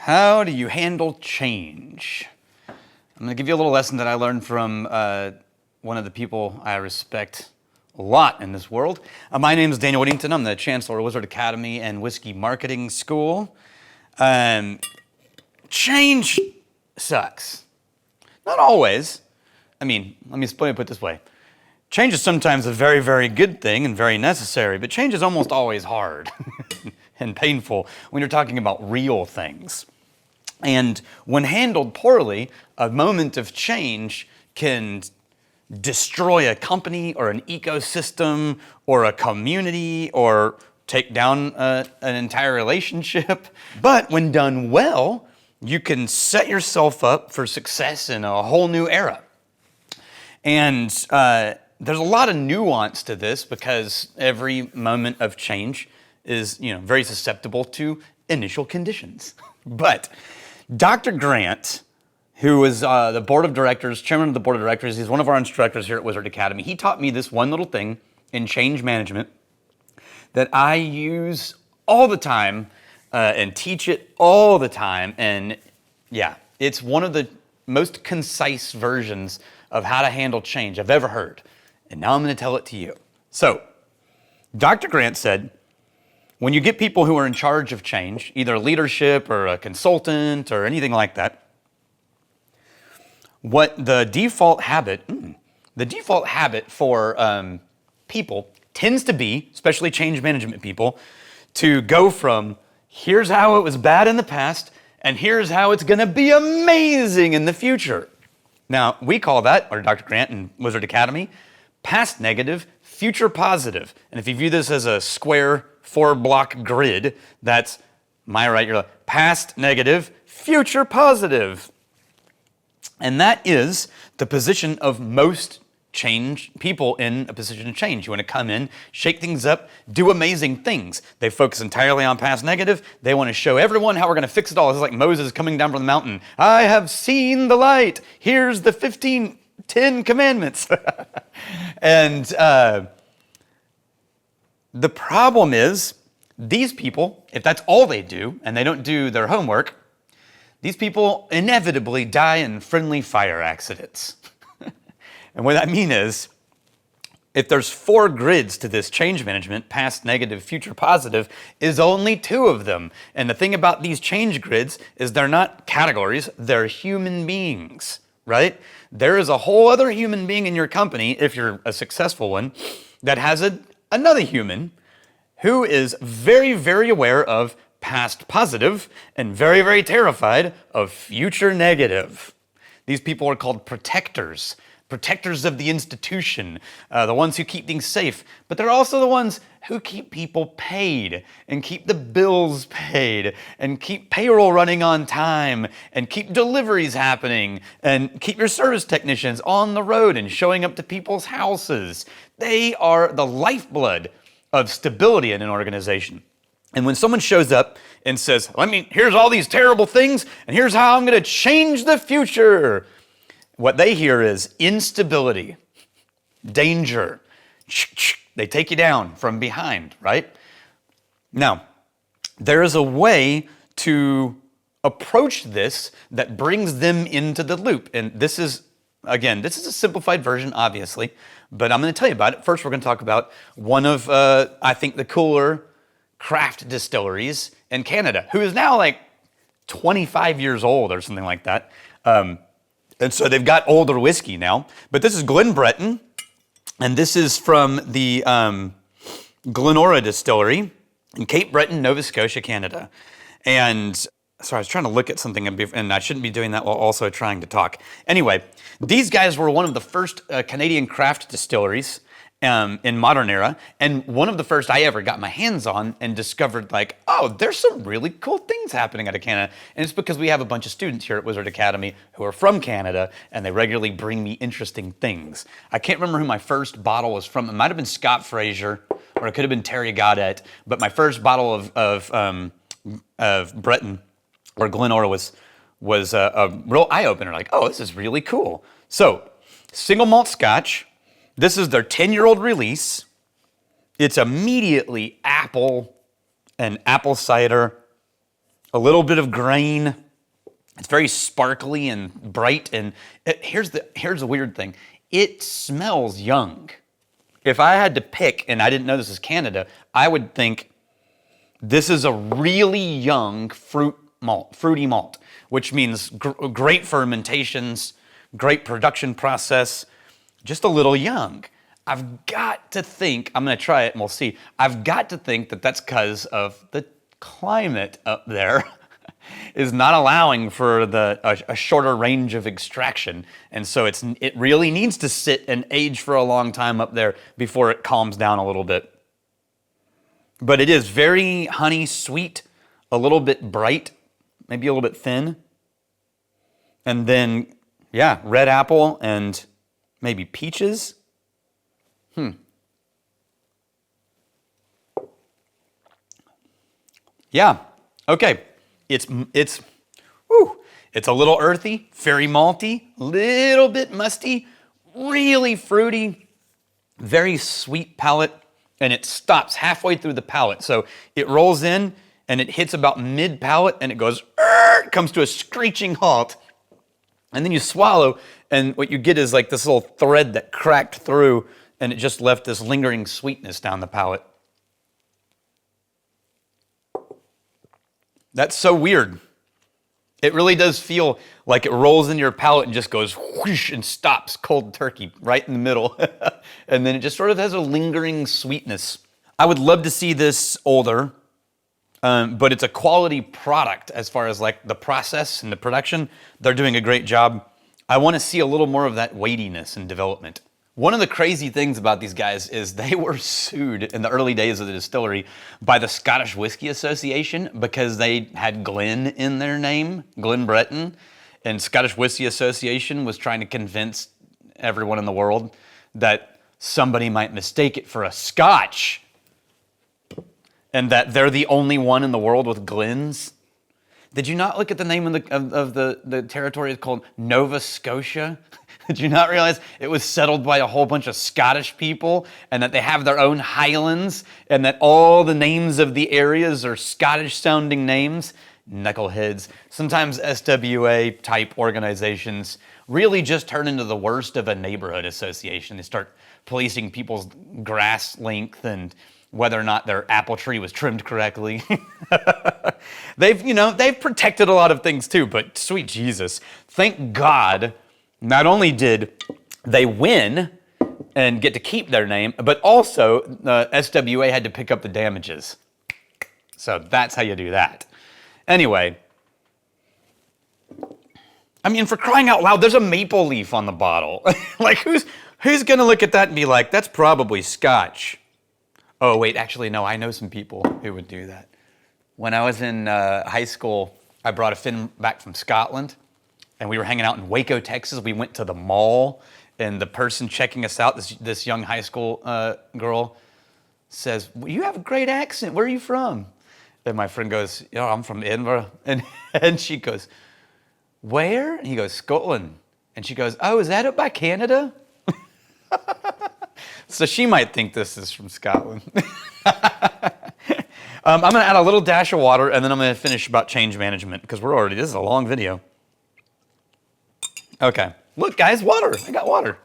How do you handle change? I'm going to give you a little lesson that I learned from one of the people I respect a lot in this world. My name is Daniel Whittington. I'm the Chancellor of Wizard Academy and Whiskey Marketing School. Change sucks. Not always. I mean, let me put it this way. Change is sometimes a very, very good thing and very necessary, but change is almost always hard and painful when you're talking about real things. And when handled poorly, a moment of change can destroy a company or an ecosystem or a community or take down an entire relationship. But when done well, you can set yourself up for success in a whole new era. And there's a lot of nuance to this because every moment of change is, very susceptible to initial conditions. But Dr. Grant, who is the board of directors, chairman of the board of directors, he's one of our instructors here at Wizard Academy. He taught me this one little thing in change management that I use all the time and teach it all the time. And yeah, it's one of the most concise versions of how to handle change I've ever heard. And now I'm going to tell it to you. So, Dr. Grant said, when you get people who are in charge of change, either leadership or a consultant or anything like that, what the default habit for people tends to be, especially change management people, to go from here's how it was bad in the past and here's how it's going to be amazing in the future. Now, we call that, or Dr. Grant and Wizard Academy, past negative, future positive. And if you view this as a square 4-block grid, that's my right, your left. Past negative, future positive. And that is the position of most change people in a position of change. You want to come in, shake things up, do amazing things. They focus entirely on past negative. They want to show everyone how we're going to fix it all. It's like Moses coming down from the mountain. I have seen the light. Here's the 10 commandments. And the problem is these people, if that's all they do and they don't do their homework, these people inevitably die in friendly fire accidents. And what I mean is, if there's 4 grids to this change management, past negative, future positive, is only 2 of them. And the thing about these change grids is they're not categories, they're human beings, right? There is a whole other human being in your company, if you're a successful one, that has another human who is very, very aware of past positive and very, very terrified of future negative. These people are called protectors of the institution, the ones who keep things safe, but they're also the ones who keep people paid and keep the bills paid and keep payroll running on time and keep deliveries happening and keep your service technicians on the road and showing up to people's houses. They are the lifeblood of stability in an organization. And when someone shows up and says, here's all these terrible things and here's how I'm going to change the future, what they hear is instability, danger. They take you down from behind, right? Now, there is a way to approach this that brings them into the loop. And this is a simplified version, obviously, but I'm going to tell you about it. First, we're going to talk about one of, I think, the cooler craft distilleries in Canada, who is now like 25 years old or something like that. And so they've got older whiskey now. But this is Glen Breton, and this is from the Glenora Distillery in Cape Breton, Nova Scotia, Canada. And sorry, I was trying to look at something, and I shouldn't be doing that while also trying to talk. Anyway, these guys were one of the first Canadian craft distilleries in modern era, and one of the first I ever got my hands on and discovered there's some really cool things happening out of Canada. And it's because we have a bunch of students here at Wizard Academy who are from Canada, and they regularly bring me interesting things. I can't remember who my first bottle was from. It might have been Scott Fraser, or it could have been Terry Goddett, but my first bottle of Breton or Glenora was a real eye-opener, this is really cool. So, single malt Scotch. This is their 10-year-old release. It's immediately apple and apple cider a little bit of grain. It's very sparkly and bright. And here's the weird thing. It smells young. If I had to pick, and I didn't know this is Canada, I would think this is a really young fruity malt, which means great fermentations, great production process, just a little young. I've got to think, I'm going to try it and we'll see. I've got to think that that's because of the climate up there is not allowing for a shorter range of extraction. And so it really needs to sit and age for a long time up there before it calms down a little bit. But it is very honey sweet, a little bit bright, maybe a little bit thin. And then, yeah, red apple and maybe peaches. Yeah, okay. It's a little earthy, very malty, little bit musty, really fruity, very sweet palate, and it stops halfway through the palate. So it rolls in and it hits about mid-palate and it goes, comes to a screeching halt. And then you swallow, and what you get is like this little thread that cracked through, and it just left this lingering sweetness down the palate. That's so weird. It really does feel like it rolls into your palate and just goes whoosh and stops cold turkey right in the middle. And then it just sort of has a lingering sweetness. I would love to see this older, but it's a quality product as far as like the process and the production. They're doing a great job. I want to see a little more of that weightiness and development. One of the crazy things about these guys is they were sued in the early days of the distillery by the Scottish Whisky Association because they had Glen in their name, Glen Breton, and Scottish Whisky Association was trying to convince everyone in the world that somebody might mistake it for a Scotch and that they're the only one in the world with Glens. Did you not look at the name of the territory? It's called Nova Scotia. Did you not realize it was settled by a whole bunch of Scottish people and that they have their own highlands and that all the names of the areas are Scottish-sounding names? Knuckleheads. Sometimes SWA-type organizations really just turn into the worst of a neighborhood association. They start policing people's grass length and whether or not their apple tree was trimmed correctly. They've protected a lot of things too, but sweet Jesus, thank God. Not only did they win and get to keep their name, but also SWA had to pick up the damages. So that's how you do that. Anyway, I mean, for crying out loud, there's a maple leaf on the bottle. Like, who's going to look at that and be like, that's probably Scotch? Oh, wait, actually, no, I know some people who would do that. When I was in high school, I brought a friend back from Scotland. And we were hanging out in Waco, Texas. We went to the mall, and the person checking us out, this young high school girl, says, well, you have a great accent. Where are you from? And my friend goes, I'm from Edinburgh. And she goes, where? And he goes, Scotland. And she goes, oh, is that up by Canada? So she might think this is from Scotland. I'm going to add a little dash of water, and then I'm going to finish about change management, because this is a long video. Okay, look guys, water. I got water.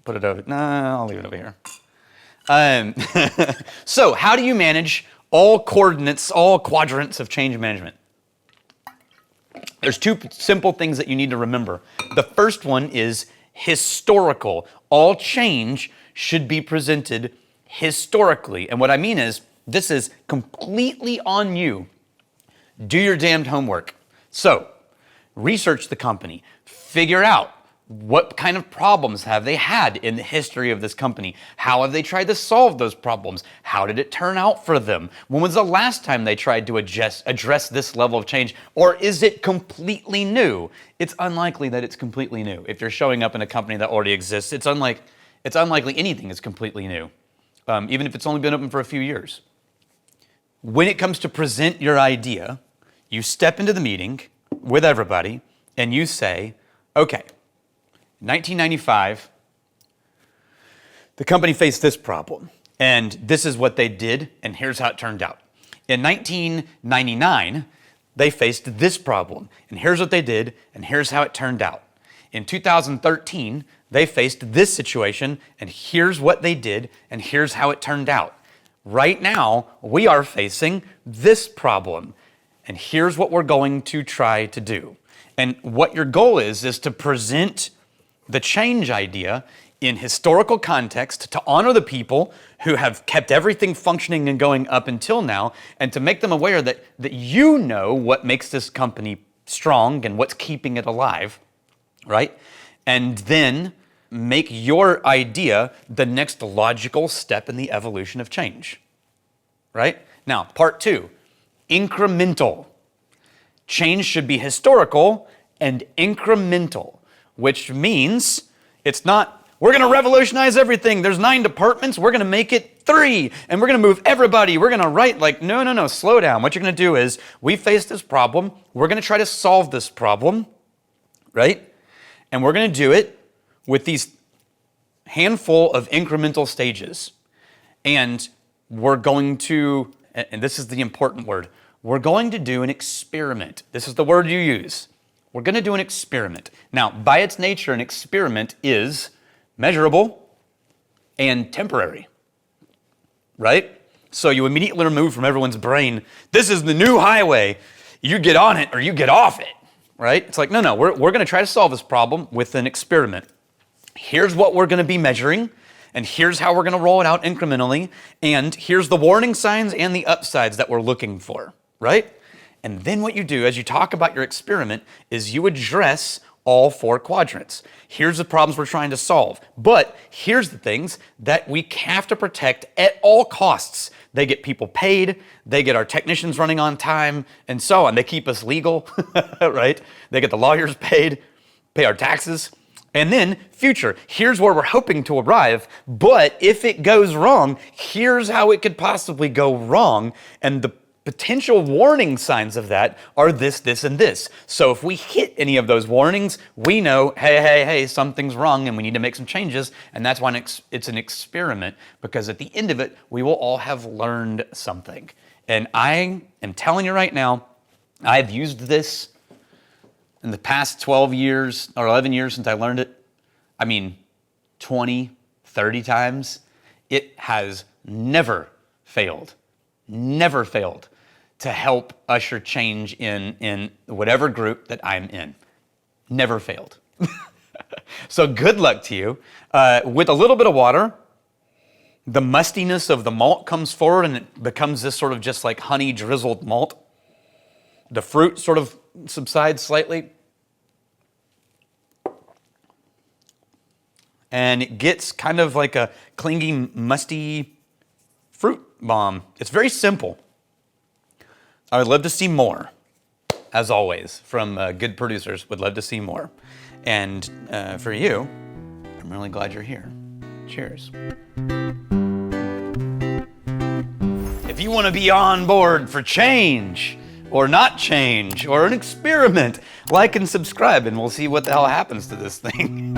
Put it over. No, I'll leave it over here. So how do you manage all coordinates, all quadrants of change management? There's two simple things that you need to remember. The first one is historical. All change should be presented historically. And what I mean is, this is completely on you. Do your damned homework. So, research the company. Figure out what kind of problems have they had in the history of this company. How have they tried to solve those problems? How did it turn out for them? When was the last time they tried to address this level of change? Or is it completely new? It's unlikely that it's completely new. If you're showing up in a company that already exists, it's unlikely anything is completely new, even if it's only been open for a few years. When it comes to present your idea, you step into the meeting with everybody and you say, okay, 1995, the company faced this problem, and this is what they did, and here's how it turned out. In 1999, they faced this problem, and here's what they did, and here's how it turned out. In 2013, they faced this situation, and here's what they did, and here's how it turned out. Right now, we are facing this problem, and here's what we're going to try to do. And what your goal is to present the change idea in historical context to honor the people who have kept everything functioning and going up until now, and to make them aware that you know what makes this company strong and what's keeping it alive, right? And then make your idea the next logical step in the evolution of change, right? Now, part 2, incremental. Change should be historical and incremental, which means it's not, we're going to revolutionize everything. There's 9 departments. We're going to make it 3, and we're going to move everybody. We're going to write like, no, slow down. What you're going to do is, we face this problem. We're going to try to solve this problem, right? And we're going to do it with these handful of incremental stages. And we're going to, and this is the important word, we're going to do an experiment. This is the word you use. We're going to do an experiment. Now, by its nature, an experiment is measurable and temporary, right? So you immediately remove from everyone's brain, this is the new highway. You get on it or you get off it, right? It's like, no, we're going to try to solve this problem with an experiment. Here's what we're going to be measuring, and here's how we're going to roll it out incrementally, and here's the warning signs and the upsides that we're looking for, right? And then what you do as you talk about your experiment is you address all 4 quadrants. Here's the problems we're trying to solve, but here's the things that we have to protect at all costs. They get people paid, they get our technicians running on time, and so on. They keep us legal, right? They get the lawyers paid, pay our taxes. And then future, here's where we're hoping to arrive, but if it goes wrong, here's how it could possibly go wrong. And the potential warning signs of that are this, this, and this. So if we hit any of those warnings, we know, hey, something's wrong and we need to make some changes. And that's why it's an experiment, because at the end of it, we will all have learned something. And I am telling you right now, I've used this in the past 12 years or 11 years since I learned it. 20, 30 times. It has never failed to help usher change in whatever group that I'm in. Never failed. So good luck to you. With a little bit of water, the mustiness of the malt comes forward and it becomes this sort of just like honey drizzled malt. The fruit sort of subsides slightly. And it gets kind of like a clingy, musty fruit bomb. It's very simple. I would love to see more, as always, from good producers. Would love to see more. And for you, I'm really glad you're here. Cheers. If you want to be on board for change, or not change, or an experiment, like and subscribe, and we'll see what the hell happens to this thing.